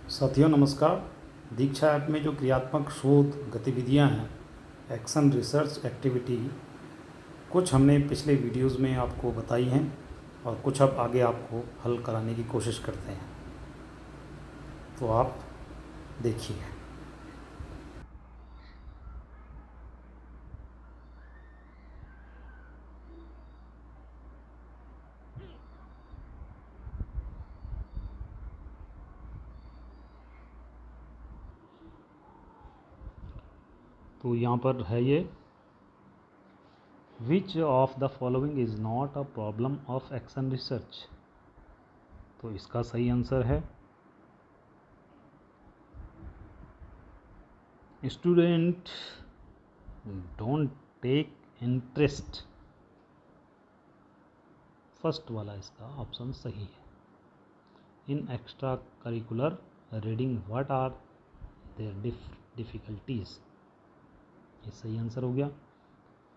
साथियों नमस्कार। दीक्षा ऐप में जो क्रियात्मक शोध गतिविधियां हैं, एक्शन रिसर्च एक्टिविटी, कुछ हमने पिछले वीडियोस में आपको बताई हैं और कुछ अब आगे आपको हल कराने की कोशिश करते हैं, तो आप देखिए। तो यहाँ पर है ये, which of the following is not a problem of action research. तो इसका सही आंसर है student don't take interest. First वाला इसका ऑप्शन सही है। In extra curricular reading what are there difficulties, ये सही आंसर हो गया।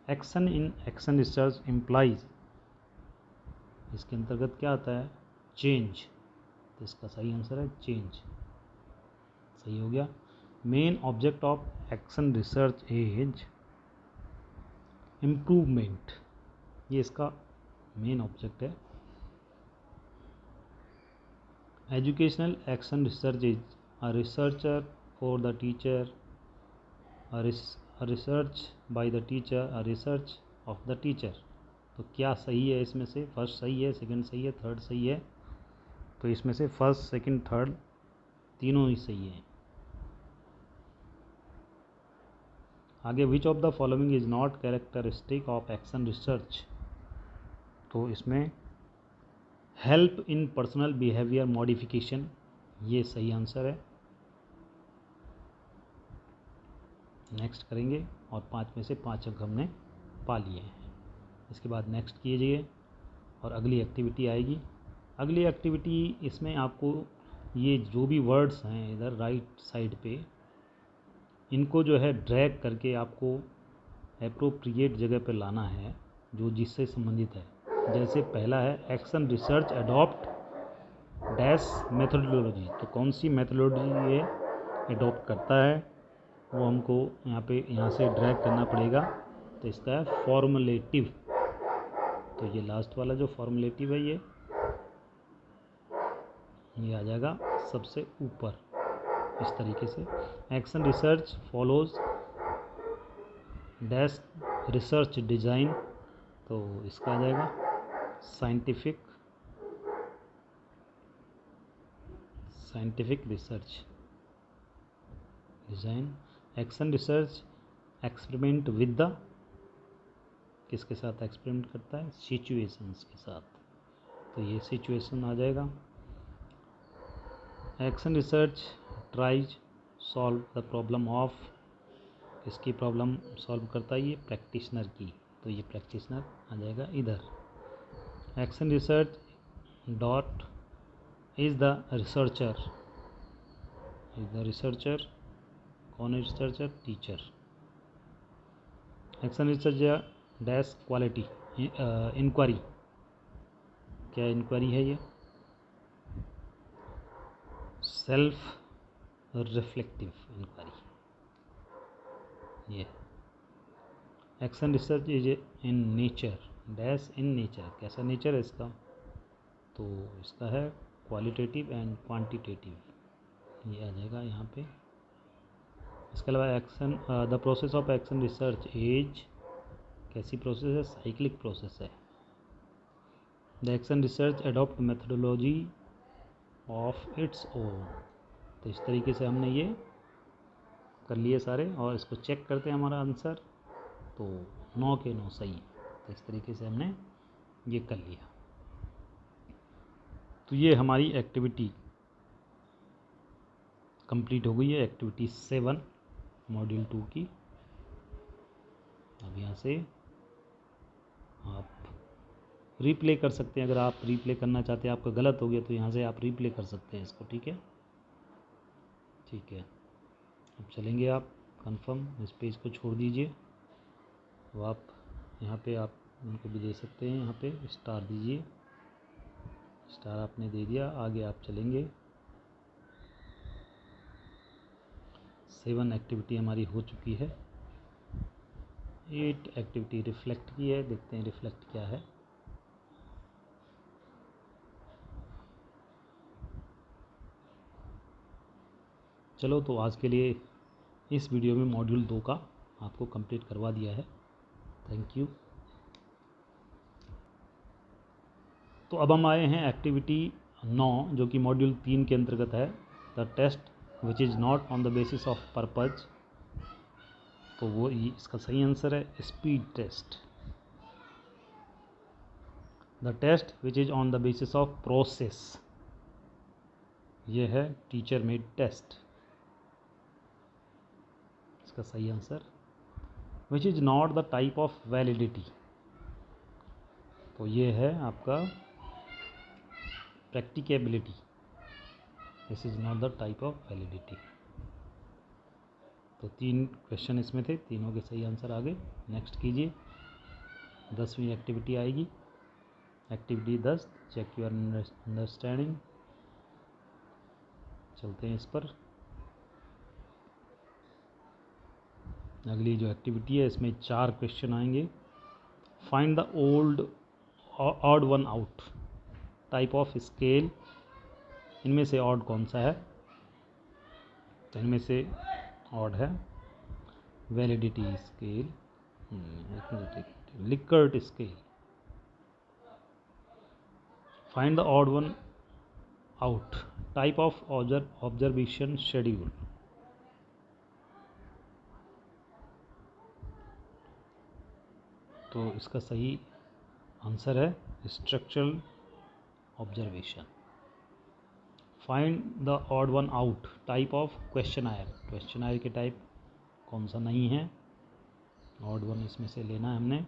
Action in action research implies, इसके अंतर्गत क्या आता है? चेंज, तो इसका सही आंसर है चेंज, सही हो गया। Main object of action research is improvement, ये इसका मेन ऑब्जेक्ट है। Educational action research is a researcher for the teacher, a research by the teacher, a research of the teacher. तो क्या सही है इसमें से? फर्स्ट सही है, सेकंड सही है, थर्ड सही है। तो इसमें से फर्स्ट सेकंड थर्ड तीनों ही सही है। आगे, विच of the following is not characteristic of action research. तो इसमें help in personal behaviour modification, ये सही आंसर है। नेक्स्ट करेंगे और 5 में से 5 अंक हमने पा लिए हैं। इसके बाद नेक्स्ट कीजिए और अगली एक्टिविटी आएगी। अगली एक्टिविटी, इसमें आपको ये जो भी वर्ड्स हैं इधर राइट साइड पे, इनको जो है ड्रैग करके आपको एप्रोप्रिएट जगह पे लाना है जो जिससे संबंधित है। जैसे पहला है action research adopt dash methodology, तो कौन सी मेथोडोलॉजी ये अडॉप्ट करता है वो हमको यहाँ से ड्रैग करना पड़ेगा। तो इसका है फॉर्मुलेटिव, तो ये लास्ट वाला जो फॉर्मुलेटिव है ये आ जाएगा सबसे ऊपर इस तरीके से। Action research follows dash research design, तो इसका आ जाएगा scientific research design. Action research experiment with the, किसके साथ एक्सपेरिमेंट करता है? सिचुएशंस के साथ, तो ये सिचुएशन आ जाएगा। Action research tries solve the problem of, किसकी प्रॉब्लम सॉल्व करता है? ये प्रैक्टिशनर की, तो ये प्रैक्टिशनर आ जाएगा इधर। Action research dot is the researcher, कौन है researcher? Teacher. Action research dash quality inquiry, क्या इंक्वायरी है? ये सेल्फ रिफ्लेक्टिव इंक्वायरी, ये। Action research is in nature dash in nature, कैसा नेचर है इसका? तो इसका है क्वालिटेटिव एंड क्वांटिटेटिव, ये आ जाएगा यहाँ पे। इसके अलावा action the process of action research is, कैसी प्रोसेस है? साइक्लिक प्रोसेस है। The action research adopt methodology of its own, तो इस तरीके से हमने ये कर लिए सारे, और इसको चेक करते हैं हमारा आंसर, तो 9 के 9 सही। तो इस तरीके से हमने ये कर लिया। तो ये हमारी एक्टिविटी कंप्लीट हो गई है, एक्टिविटी 7 मॉड्यूल 2 की। अब यहाँ से आप रीप्ले कर सकते हैं, अगर आप रीप्ले करना चाहते हैं, आपका गलत हो गया तो यहाँ से आप रीप्ले कर सकते हैं इसको, ठीक है? ठीक है, अब चलेंगे आप कंफर्म, इस पेज को छोड़ दीजिए। तो आप यहाँ पे आप उनको भी दे सकते हैं, यहाँ पे स्टार दीजिए, स्टार आपने दे दिया। आगे आप चलेंगे, 7 एक्टिविटी हमारी हो चुकी है। 8 एक्टिविटी रिफ्लेक्ट की है, देखते हैं रिफ्लेक्ट क्या है। चलो तो आज के लिए इस वीडियो में मॉड्यूल 2 का आपको कंप्लीट करवा दिया है। Thank you. तो अब हम आए हैं एक्टिविटी 9 जो कि मॉड्यूल 3 के अंतर्गत है, the test which is not on the basis of purpose. तो वो इसका सही आंसर है speed test. The test which is on the basis of process, ये है टीचर मेड टेस्ट, इसका सही answer. Which is not the type of validity, तो ये है आपका practicability, this is not the type of validity. तो 3 क्वेश्चन इसमें थे, तीनों के सही आंसर आ गए। नेक्स्ट कीजिए, 10वीं एक्टिविटी आएगी, एक्टिविटी 10, चेक योर अंडरस्टैंडिंग। चलते हैं इस पर। अगली जो एक्टिविटी है इसमें 4 क्वेश्चन आएंगे। Find the odd one out, type of scale, इनमें से ऑड कौन सा है? तो इनमें से ऑड है validity scale, Likert scale. Find the odd one out, type of observation schedule. तो इसका सही आंसर है structural observation. Find the odd one out, type of questionnaire, questionnaire के टाइप कौन सा नहीं है? ऑड वन इसमें से लेना है हमने,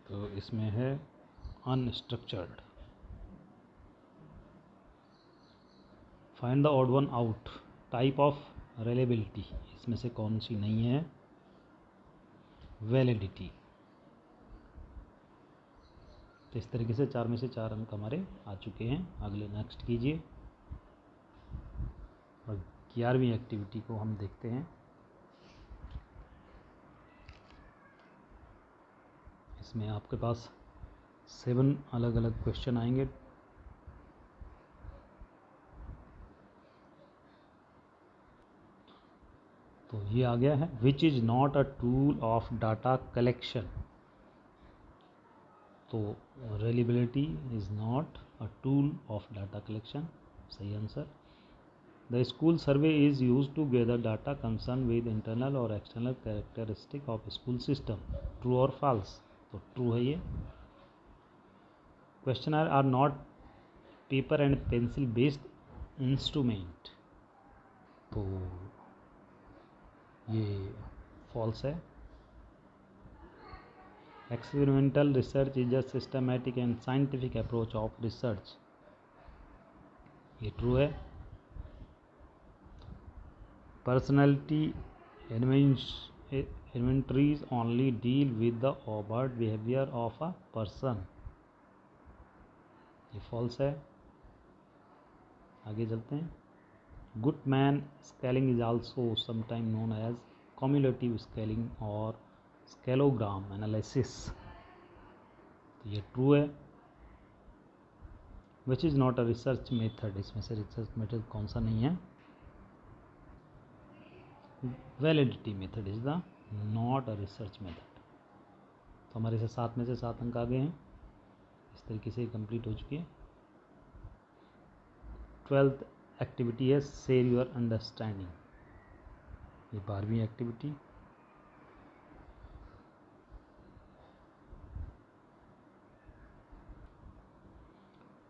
तो इसमें है unstructured. Find the odd one out, type of reliability, इसमें से कौन सी नहीं है? वैलिडिटी। तो इस तरीके से 4 में से 4 अंक हमारे आ चुके हैं। अगले नेक्स्ट कीजिए, और 11वीं एक्टिविटी को हम देखते हैं। इसमें आपके पास 7 अलग अलग क्वेश्चन आएंगे। तो ये आ गया है, which is not a tool of data collection. तो reliability is not a tool of data collection, सही answer. The school survey is use to gather data concern with internal और external characteristic of school system, true और false? तो true है ये। Questionnaire are not paper and pencil based instrument, तो ये false है। Experimental research is a systematic and scientific approach of research, ये true है। Personality inventories only deal with the overt behaviour of a person, ये false है। आगे चलते हैं। Goodman scaling is also sometime known as cumulative scaling और scalogram analysis, तो ये ट्रू है। Which is not a research method, इसमें से रिसर्च मेथड कौन सा नहीं है? Validity method is the not a research method. तो हमारे से 7 में से 7 अंक आ गए हैं, इस तरीके से कंप्लीट हो चुकी है। 12th एक्टिविटी है शेयर योर अंडरस्टैंडिंग, ये 12वीं एक्टिविटी।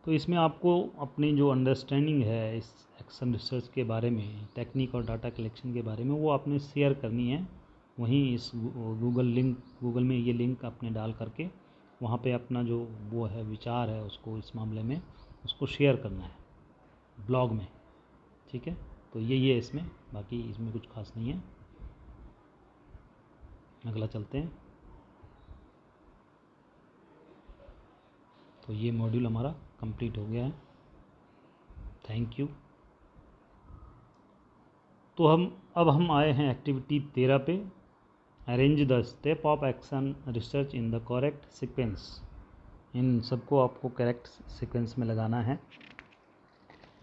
तो इसमें आपको अपनी जो अंडरस्टैंडिंग है इस एक्शन रिसर्च के बारे में, टेक्निक और डाटा कलेक्शन के बारे में, वो आपने शेयर करनी है। वहीं इस गूगल में ये लिंक आपने डाल करके वहाँ पे अपना जो वो है विचार है उसको इस मामले में उसको शेयर करना है ब्लॉग में, ठीक है। तो ये इसमें, बाकी इसमें कुछ खास नहीं है। अगला चलते हैं। तो ये मॉड्यूल हमारा कंप्लीट हो गया है। Thank you. तो हम आए हैं एक्टिविटी 13 पे। Arrange the step of action research in the correct sequence. इन सबको आपको करेक्ट सीक्वेंस में लगाना है।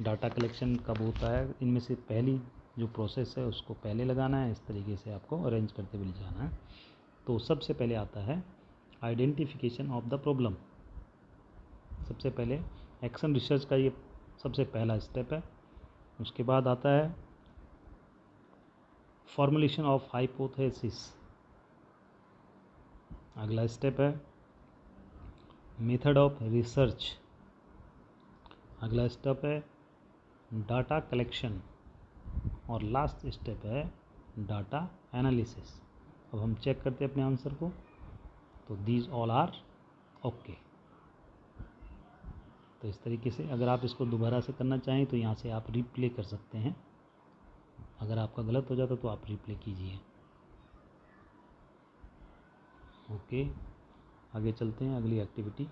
डाटा कलेक्शन कब होता है, इनमें से पहली जो प्रोसेस है उसको पहले लगाना है। इस तरीके से आपको अरेंज करते हुए जाना है। तो सबसे पहले आता है आइडेंटिफिकेशन ऑफ द प्रॉब्लम। सबसे पहले एक्शन रिसर्च का ये सबसे पहला स्टेप है। उसके बाद आता है फॉर्मुलेशन ऑफ हाइपोथेसिस। अगला स्टेप है मेथड ऑफ रिसर्च। अगला स्टेप है डाटा कलेक्शन और लास्ट स्टेप है डाटा एनालिसिस। अब हम चेक करते हैं अपने आंसर को। तो दीज ऑल आर ओके। तो इस तरीके से अगर आप इसको दोबारा से करना चाहें तो यहाँ से आप रिप्ले कर सकते हैं। अगर आपका गलत हो जाता तो आप रिप्ले कीजिए। ओके, आगे चलते हैं अगली एक्टिविटी।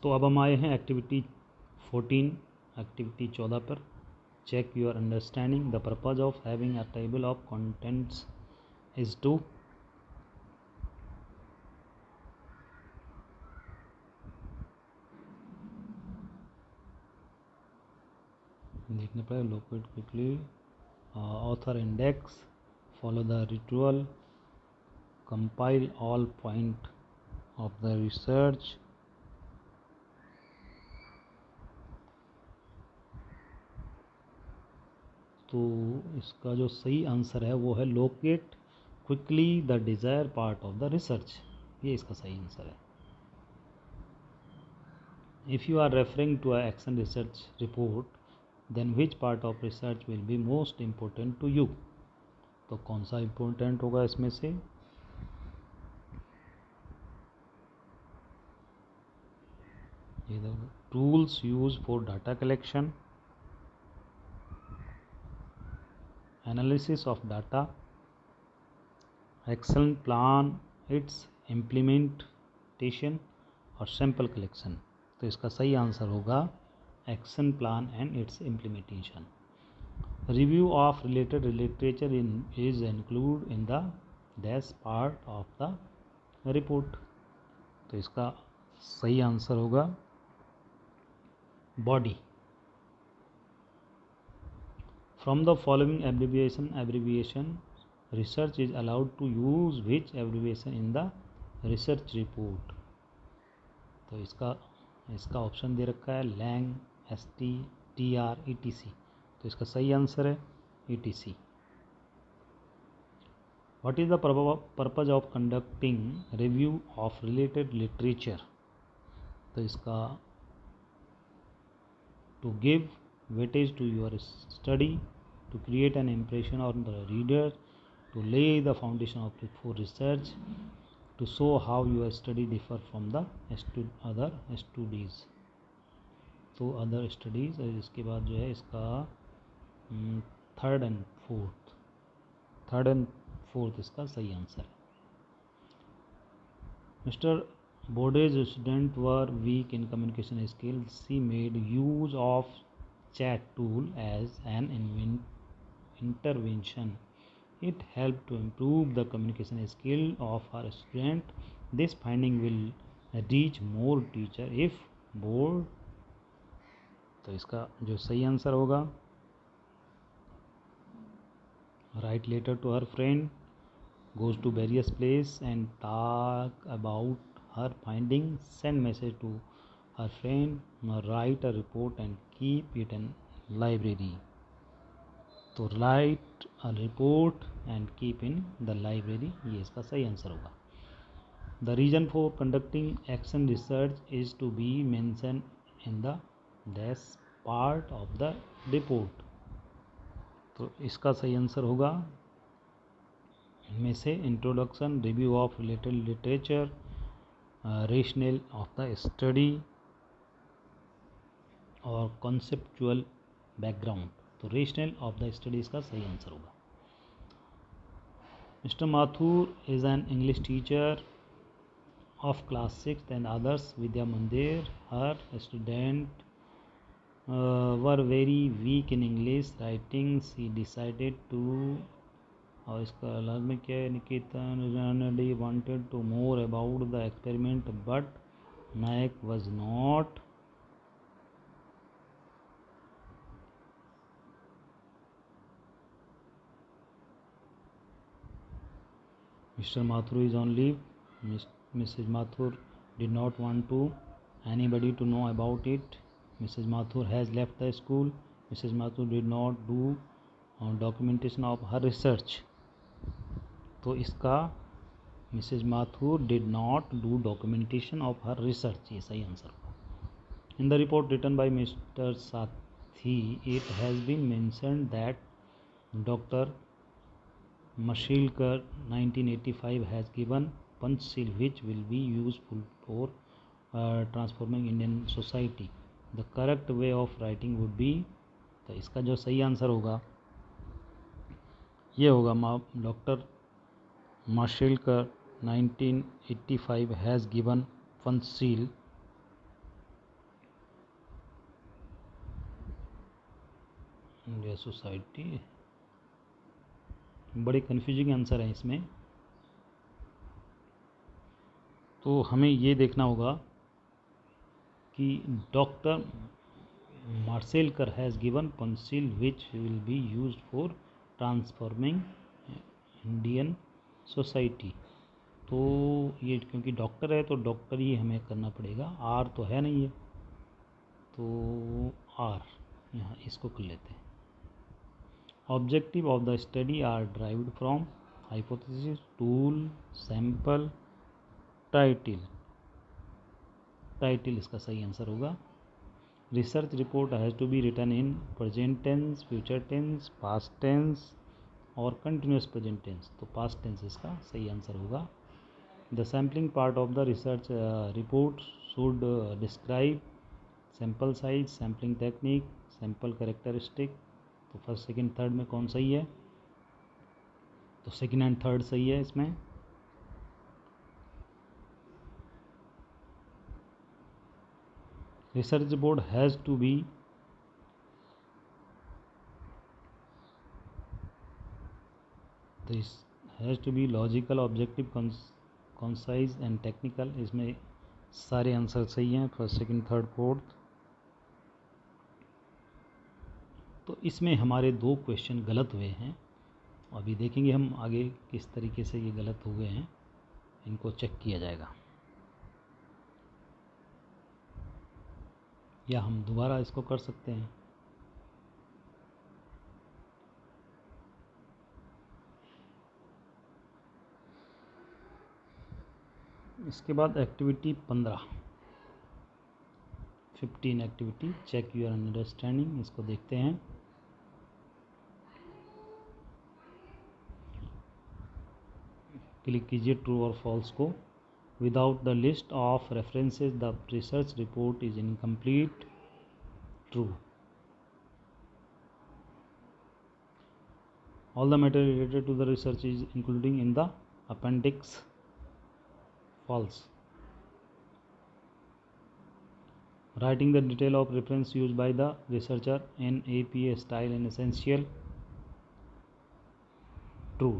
तो अब हम आए हैं एक्टिविटी 14, एक्टिविटी 14 पर। Check your understanding. The purpose of having a table of contents is to. देखने पर locate quickly author index, follow the ritual, compile all point of the research, तो इसका जो सही आंसर है वो है locate quickly the desire part of the research. ये इसका सही आंसर है। If you are referring to a action research report then which part of research will be most important to you. तो कौन सा इम्पोर्टेंट होगा इसमें से? ये tools use for data collection, analysis of data, action plan, its implementation और sample collection. तो इसका सही आंसर होगा action plan and its implementation. Review of related literature is include in the dash part of the report. तो इसका सही answer होगा body. From the following abbreviation research is allowed to use which abbreviation in the research report. तो इसका option दे रखा है Lang, ST, TR, ETC। तो इसका सही आंसर है ETC। What is the purpose of conducting review of related literature. तो इसका to give weightage to your study, to create an impression on the reader, to lay the foundation for research, to show how your study differ from the other studies। तो other studies, इसके बाद जो है इसका third and fourth इसका सही answer है। Mister बोडेज student were weak in communication skills. She made use of chat tool as an intervention। It helped to improve the communication skill of our student. This finding will reach more teacher if board। तो इसका जो सही answer होगा write letter to her friend, goes to various place and talk about her finding, send message to her friend, write a report and keep it in library। तो write a report and keep in the library, ये इसका सही answer होगा। The reason for conducting action research is to be mention in the dash part of the report. तो इसका सही answer होगा इनमें से introduction, review of related literature, rational of the study और कॉन्सेप्चुअल बैकग्राउंड, तो रेशनल ऑफ द स्टडी इसका सही आंसर होगा। Mister Mathur is an English teacher of class 6th and others Vidya Mandir. Her student were very weak in English writing. She decided to और इसका अलग में क्या है, निकेतन Ranadi wanted to more about the experiment but Nayak was not. Mr. Mathur is on leave. Mrs. Mathur did not want to anybody to know about it. Mrs. Mathur has left the school. Mrs. Mathur did not do documentation of her research. तो इसका Mrs. Mathur did not do documentation of her research, ये सही answer होगा। In the report written by Mr. Sathi, it has been mentioned that Dr. Mashilkar 1985 has given Panchsheel which will be useful for transforming Indian society. The correct way of writing would be, तो इसका जो सही answer होगा ये होगा doctor Mashelkar 1985 has given Panchsheel India society. बड़े confusing answer है इसमें, तो हमें ये देखना होगा कि doctor Mashelkar has given Panchsheel which will be used for transforming Indian society. तो ये क्योंकि डॉक्टर है तो डॉक्टर ही हमें करना पड़ेगा, आर तो है नहीं है, तो आर यहाँ इसको कर लेते हैं। Objective of the study are derived from hypothesis, tool, sample, title इसका सही आंसर होगा। Research report has to be written in present tense, future tense, past tense और कंटिन्यूस प्रेजेंट टेंस, तो पास्ट टेंस इसका सही आंसर होगा। The sampling part of the research report should describe sample size, sampling technique, sample characteristic, तो first second third में कौन सही है, तो सेकंड एंड थर्ड सही है इसमें। Research report has to be logical, objective, concise and technical, इसमें सारे आंसर सही हैं, फर्स्ट सेकंड थर्ड फोर्थ। तो इसमें हमारे 2 क्वेश्चन गलत हुए हैं, अभी देखेंगे हम आगे किस तरीके से ये गलत हो गए हैं, इनको चेक किया जाएगा या हम दोबारा इसको कर सकते हैं। इसके बाद activity 15 activity check your understanding, इसको देखते हैं। क्लिक कीजिए ट्रू और फॉल्स को। Without the list of references the research report is incomplete, true. All the matter related to the research is including in the appendix, false. Writing the detail of reference used by the researcher in APA style and essential, true.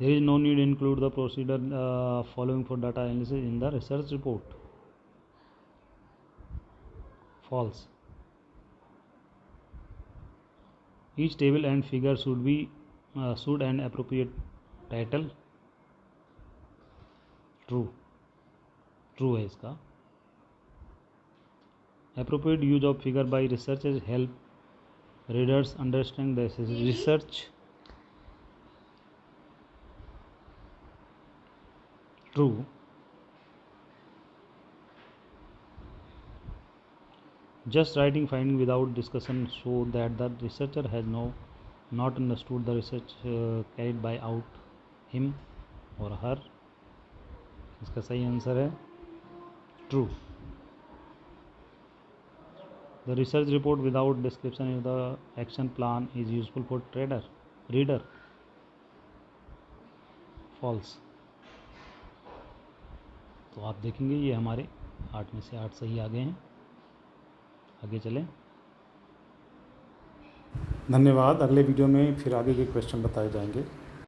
There is no need to include the procedure following for data analysis in the research report, false. Each table and figure should be should and appropriate title, true. True है इसका। appropriate use of figure by researchers help readers understand the research, true. Just writing finding without discussion show that the researcher has not understood the research carried by out him or her, इसका सही answer है true. The research report without description of the action plan is useful for reader. False. तो आप देखेंगे ये हमारे 8 में से 8 सही आ गए हैं. आगे चलें. धन्यवाद. अगले वीडियो में फिर आगे के क्वेश्चन बताए जाएंगे.